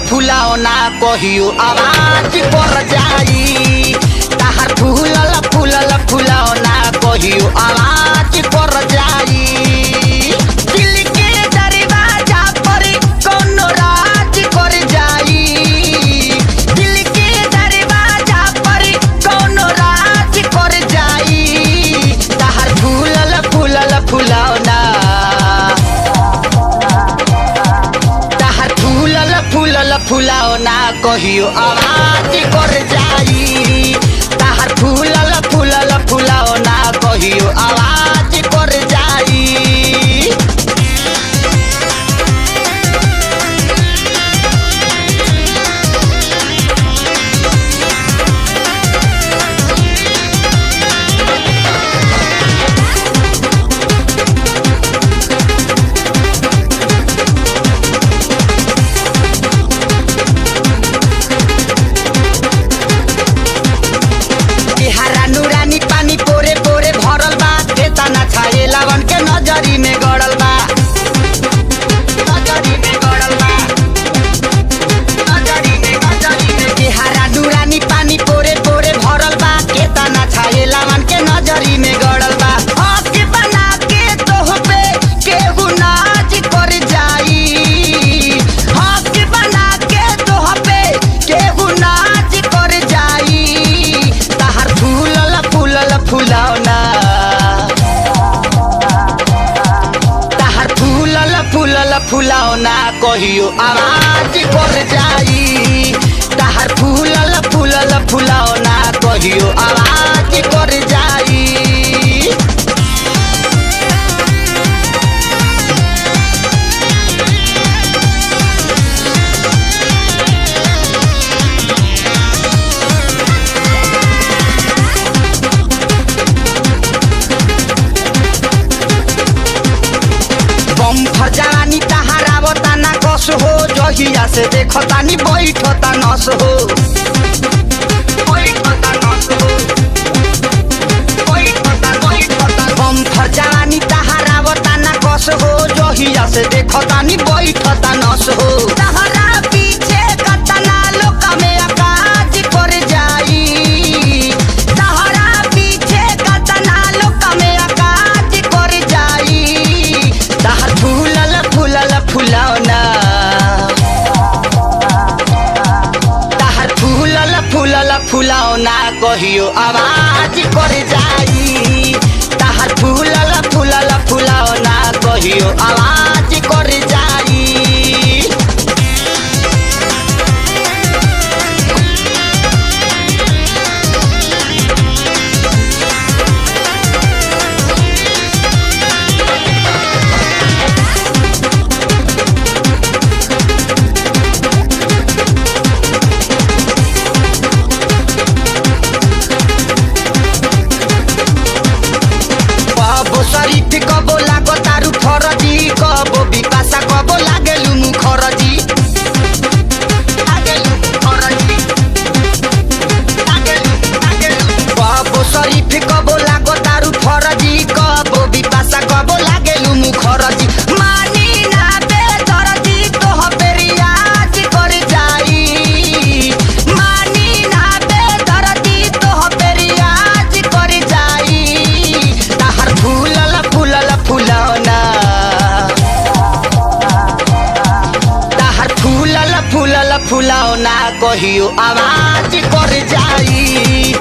फुलौना कहियो आवाज पर जाई। ताहार फूलल फूलल फुलौना कहियो आवाज पर जाई। दिल के दरवाजा पर कोनो राज कर जाई। दिल के दरवाजा पर कोनो राज कर जाई। ताहार फूलल फूलल फुलौना फुलौना कहियो आवाज कर जाई। ताहार फूलल फूलल फुलौना कहियो आवाज कर जाई। नजरी में गड़ल बा नजरी में गड़ल बा नजरी में केहारा नूरानी पानी पोरे पोरे भरल बा। केतना छाएला मन के नजरी में गड़ल बा। हक बना के तोह पे केहू नाच कर जाई। हक बना के तोह पे केहू नाच कर जाई। ताहार फूलल फूलल फुलौना फूलल फुलौना कहियो आवाज कर जाई। ताहार फूलल फूलल फुलौना कहियो आवाज कर जाई। जवानी तहारा बताना कस हो। जहिया से देखतानी बैठता नस हो। जवानी तहारा बताना कस हो। जहिया से देखतानी बैठता नस हो। तहरा पीछे कतना लोक में आकाज कर जाई। तहरा पीछे कतना लोक में आकाज कर जाई। ताहार फूलल फूलल फुलौना ताहार फूलल फूलल फुलौना कहियो आवाज कर जाई। ताहार फूलल फूलल फुलौना कहियो आवाज कर जाई। शरीफ कबो लागो तारू फरजी। कबो बिपाशा कबो लागेलु मुखरजी। कबो शरीफ कबो लागो तारू फरजी। कबो बिपाशा कबो लागेलु मुखरजी। मानी ना बेदरजी तोह पे रियाज कर जाई। मानी ना बेदरजी तोह पे रियाज कर जाई। ताहार फूलल फूलल फूल फुलाओ ना कहियो आवाज कर जाई